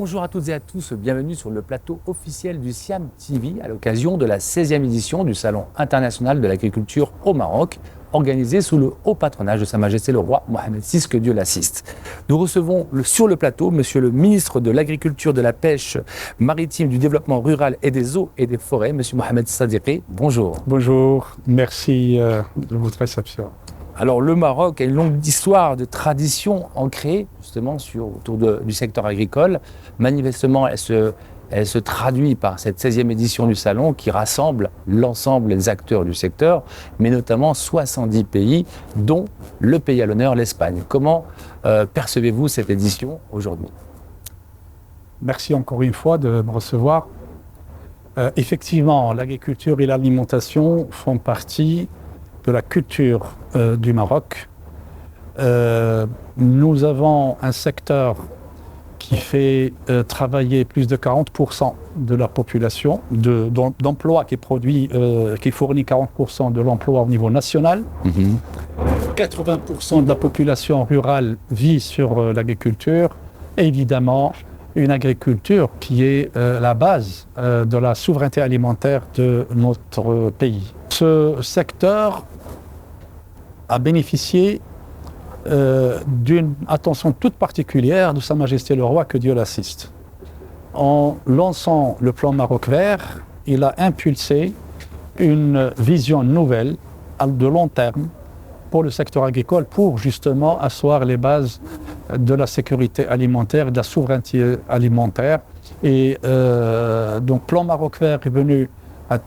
Bonjour à toutes et à tous, bienvenue sur le plateau officiel du Siam TV à l'occasion de la 16e édition du Salon international de l'agriculture au Maroc, organisé sous le haut patronage de Sa Majesté le Roi Mohamed VI, que Dieu l'assiste. Nous recevons sur le plateau Monsieur le ministre de l'Agriculture, de la Pêche maritime, du Développement rural et des eaux et des forêts, Monsieur Mohamed Sadiqi. Bonjour. Bonjour, merci de votre réception. Alors le Maroc a une longue histoire de tradition ancrée justement autour du secteur agricole. Manifestement, elle se traduit par cette 16e édition du Salon qui rassemble l'ensemble des acteurs du secteur, mais notamment 70 pays, dont le pays à l'honneur, l'Espagne. Comment percevez-vous cette édition aujourd'hui ? Merci encore une fois de me recevoir. Effectivement, l'agriculture et l'alimentation font partie de la culture du Maroc. Nous avons un secteur qui fait travailler plus de 40% de la population, d'emplois qui fournit 40% de l'emploi au niveau national. 80% de la population rurale vit sur l'agriculture. Et évidemment, une agriculture qui est la base de la souveraineté alimentaire de notre pays. Ce secteur a bénéficié d'une attention toute particulière de Sa Majesté le Roi, que Dieu l'assiste. En lançant le plan Maroc vert, il a impulsé une vision nouvelle de long terme pour le secteur agricole, pour justement asseoir les bases de la sécurité alimentaire, de la souveraineté alimentaire. Et donc, plan Maroc vert est venu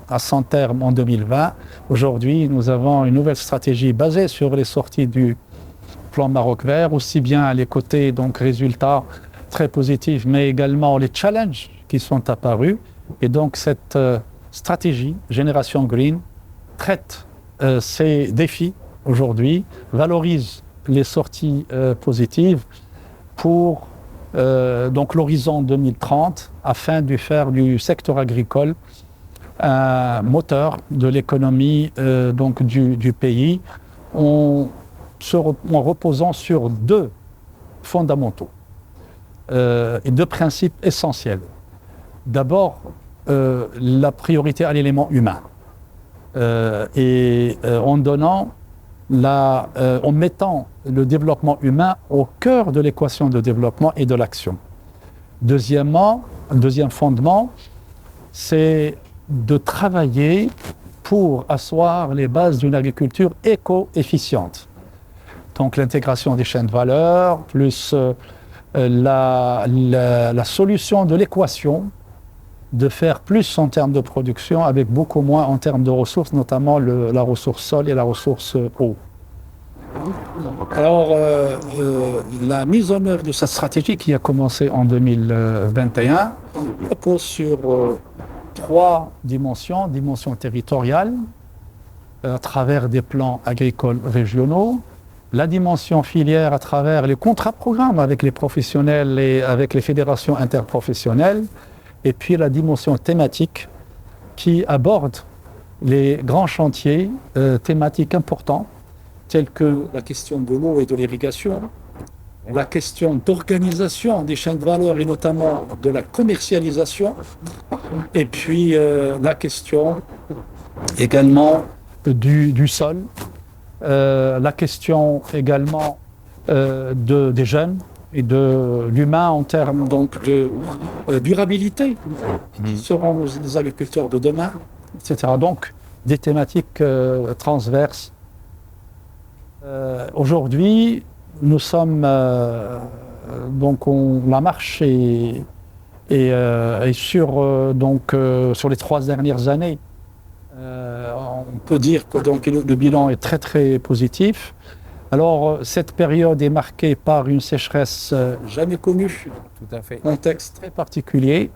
à son terme en 2020. Aujourd'hui, nous avons une nouvelle stratégie basée sur les sorties du plan Maroc vert, aussi bien les côtés donc résultats très positifs, mais également les challenges qui sont apparus. Et donc cette stratégie Génération Green traite ces défis aujourd'hui, valorise les sorties positives pour donc l'horizon 2030, afin de faire du secteur agricole un moteur de l'économie donc du pays, en reposant sur deux fondamentaux et deux principes essentiels. D'abord, la priorité à l'élément humain et en mettant le développement humain au cœur de l'équation de développement et de l'action. Deuxièmement, le deuxième fondement, c'est de travailler pour asseoir les bases d'une agriculture éco-efficiente. Donc l'intégration des chaînes de valeur, plus la solution de l'équation, de faire plus en termes de production avec beaucoup moins en termes de ressources, notamment la ressource sol et la ressource eau. Alors, la mise en œuvre de cette stratégie qui a commencé en 2021 repose sur trois dimensions. Dimension territoriale, à travers des plans agricoles régionaux, la dimension filière à travers les contrats-programmes avec les professionnels et avec les fédérations interprofessionnelles, et puis la dimension thématique qui aborde les grands chantiers thématiques importants, tels que la question de l'eau et de l'irrigation, la question d'organisation des chaînes de valeur et notamment de la commercialisation, et puis la question également du sol, la question également des jeunes et de l'humain en termes donc de durabilité, qui seront les agriculteurs de demain, etc. Donc des thématiques transverses. Aujourd'hui, nous sommes donc la marche est sur les 3 dernières années. On peut dire que donc, le bilan est très très positif. Alors cette période est marquée par une sécheresse jamais connue, tout à fait. Contexte très particulier,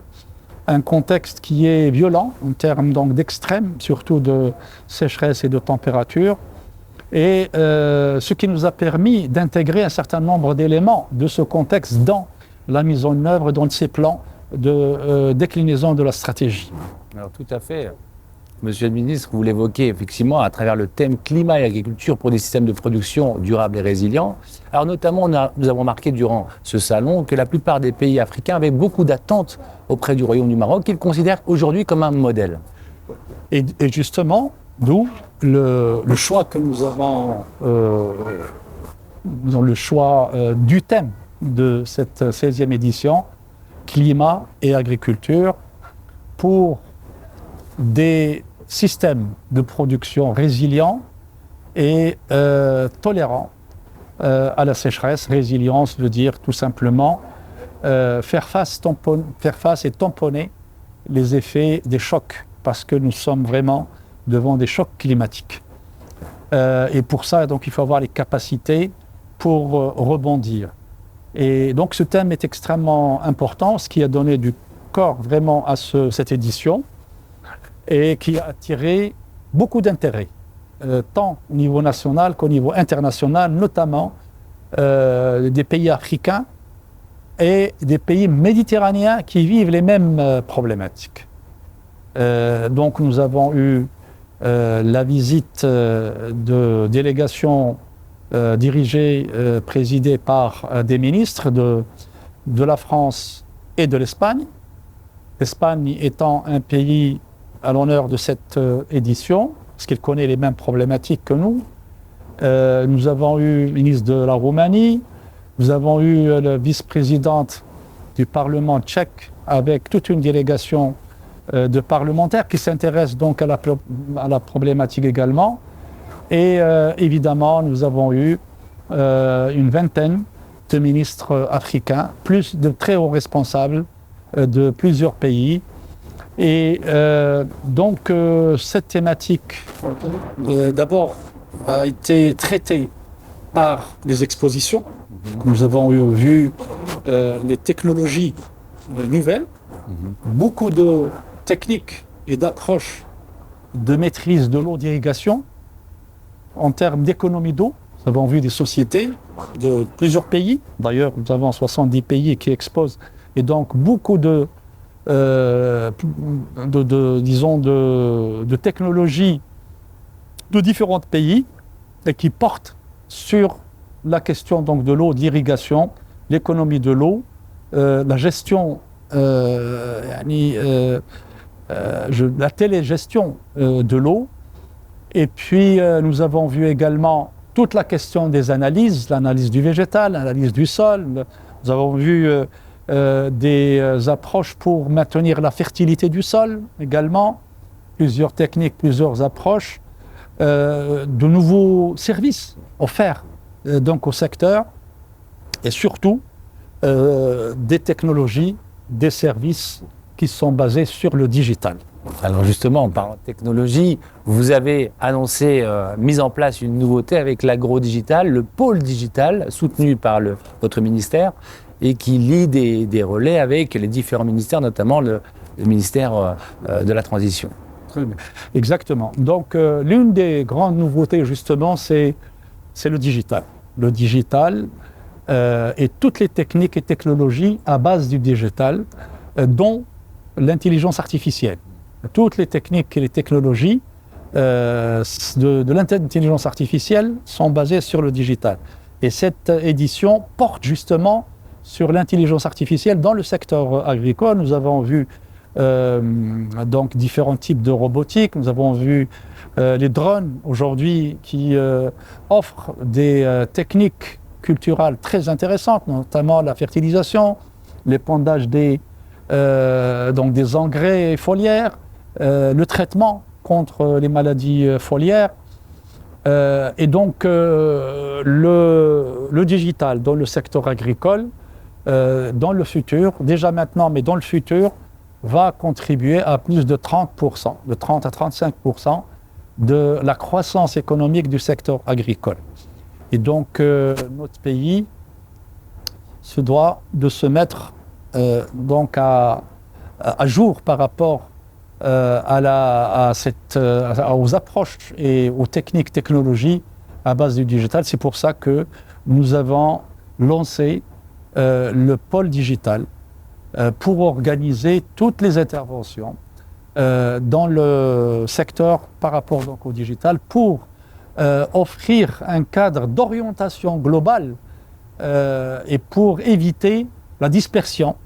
un contexte qui est violent en termes donc d'extrêmes, surtout de sécheresse et de température. Et ce qui nous a permis d'intégrer un certain nombre d'éléments de ce contexte dans la mise en œuvre, dans ces plans de déclinaison de la stratégie. Alors tout à fait. Monsieur le ministre, vous l'évoquez effectivement à travers le thème climat et agriculture pour des systèmes de production durables et résilients. Alors notamment, nous avons remarqué durant ce salon que la plupart des pays africains avaient beaucoup d'attentes auprès du Royaume du Maroc qu'ils considèrent aujourd'hui comme un modèle. Et justement, d'où le choix que nous avons, le choix du thème de cette 16e édition, climat et agriculture, pour des systèmes de production résilients et tolérants à la sécheresse. Résilience veut dire tout simplement faire face et tamponner les effets des chocs, parce que nous sommes vraiment devant des chocs climatiques. Et pour ça, donc, il faut avoir les capacités pour rebondir. Et donc ce thème est extrêmement important, ce qui a donné du corps vraiment à cette édition, et qui a attiré beaucoup d'intérêt, tant au niveau national qu'au niveau international, notamment des pays africains et des pays méditerranéens qui vivent les mêmes problématiques. Donc nous avons eu la visite de délégations dirigées, présidées par des ministres de la France et de l'Espagne. L'Espagne étant un pays à l'honneur de cette édition, parce qu'il connaît les mêmes problématiques que nous. Nous avons eu le ministre de la Roumanie, nous avons eu la vice-présidente du Parlement tchèque avec toute une délégation de parlementaires qui s'intéressent donc à la problématique également. Et évidemment, nous avons eu une vingtaine de ministres africains, plus de très hauts responsables de plusieurs pays. Et donc cette thématique, d'abord, a été traitée par les expositions. Nous avons vu les technologies nouvelles, beaucoup de techniques et d'approches de maîtrise de l'eau d'irrigation en termes d'économie d'eau. Nous avons vu des sociétés de plusieurs pays. D'ailleurs, nous avons 70 pays qui exposent, et donc beaucoup de technologies de différents pays et qui portent sur la question donc de l'eau, de l'irrigation, l'économie de l'eau, la gestion, la télégestion de l'eau. Et puis nous avons vu également toute la question des analyses, l'analyse du végétal, l'analyse du sol. Nous avons vu des approches pour maintenir la fertilité du sol également, plusieurs techniques, plusieurs approches, de nouveaux services offerts donc au secteur, et surtout des technologies, des services qui sont basés sur le digital. Alors justement, en parlant de technologie, vous avez annoncé mise en place une nouveauté avec l'agro-digital, le pôle digital soutenu par votre ministère, et qui lie des relais avec les différents ministères, notamment le ministère de la Transition. Très bien. Exactement. Donc l'une des grandes nouveautés justement, c'est le digital. Le digital et toutes les techniques et technologies à base du digital, dont l'intelligence artificielle. Toutes les techniques et les technologies de l'intelligence artificielle sont basées sur le digital. Et cette édition porte justement sur l'intelligence artificielle dans le secteur agricole. Nous avons vu donc différents types de robotique. Nous avons vu les drones aujourd'hui qui offrent des techniques culturelles très intéressantes, notamment la fertilisation, l'épandage des engrais foliaires, le traitement contre les maladies foliaires. Et donc le digital dans le secteur agricole, dans le futur, déjà maintenant, mais dans le futur, va contribuer à plus de 30%, de 30 à 35% de la croissance économique du secteur agricole. Et donc notre pays se doit de se mettre donc à jour par rapport aux approches et aux techniques, technologies à base du digital. C'est pour ça que nous avons lancé le pôle digital pour organiser toutes les interventions dans le secteur par rapport donc, au digital pour offrir un cadre d'orientation globale et pour éviter la dispersion,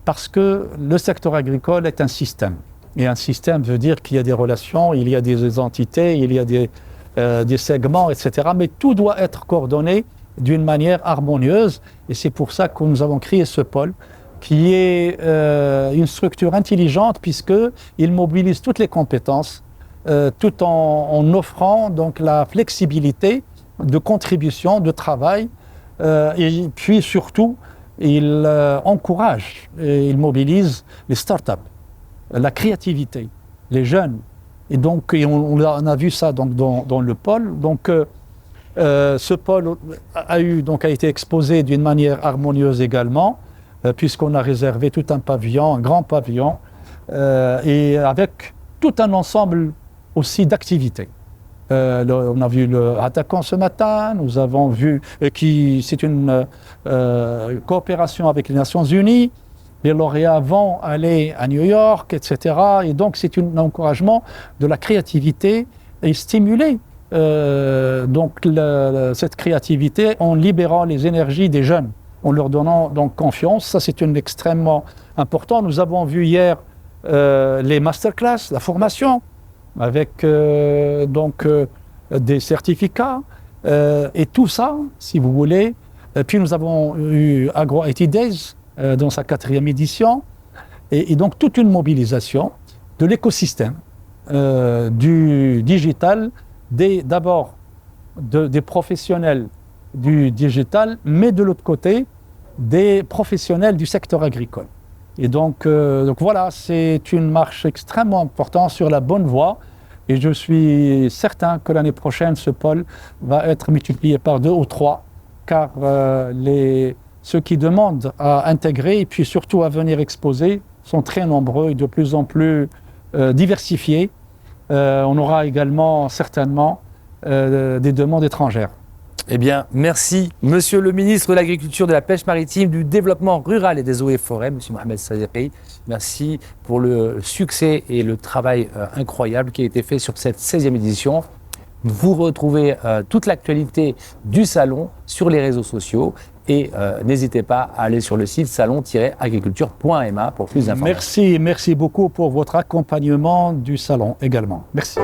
parce que le secteur agricole est un système. Et un système veut dire qu'il y a des relations, il y a des entités, il y a des segments, etc. Mais tout doit être coordonné d'une manière harmonieuse. Et c'est pour ça que nous avons créé ce pôle, qui est une structure intelligente, puisqu'il mobilise toutes les compétences, tout en offrant donc, la flexibilité de contribution, de travail, et puis surtout, il encourage et il mobilise les startups, la créativité, les jeunes. Et donc, on a vu ça donc, dans le pôle. Donc, ce pôle a été exposé d'une manière harmonieuse également, puisqu'on a réservé tout un pavillon, un grand pavillon, et avec tout un ensemble aussi d'activités. On a vu le Attaquant ce matin, nous avons vu c'est une coopération avec les Nations Unies. Les lauréats vont aller à New York, etc. Et donc c'est un encouragement de la créativité et stimuler cette créativité en libérant les énergies des jeunes, en leur donnant donc confiance. Ça c'est extrêmement important. Nous avons vu hier les masterclass, la formation, avec des certificats et tout ça, si vous voulez. Puis nous avons eu Agro IT Days dans sa 4e édition, et donc toute une mobilisation de l'écosystème du digital, d'abord des professionnels du digital, mais de l'autre côté, des professionnels du secteur agricole. Et donc voilà, c'est une marche extrêmement importante sur la bonne voie. Et je suis certain que l'année prochaine, ce pôle va être multiplié par 2 ou 3, car ceux qui demandent à intégrer et puis surtout à venir exposer sont très nombreux et de plus en plus diversifiés. On aura également certainement des demandes étrangères. Eh bien, merci, Monsieur le ministre de l'Agriculture, de la Pêche maritime, du Développement rural et des eaux et forêts, Monsieur Mohamed Sadiqi. Merci pour le succès et le travail incroyable qui a été fait sur cette 16e édition. Vous retrouvez toute l'actualité du salon sur les réseaux sociaux et n'hésitez pas à aller sur le site salon-agriculture.ma pour plus d'informations. Merci beaucoup pour votre accompagnement du salon également. Merci.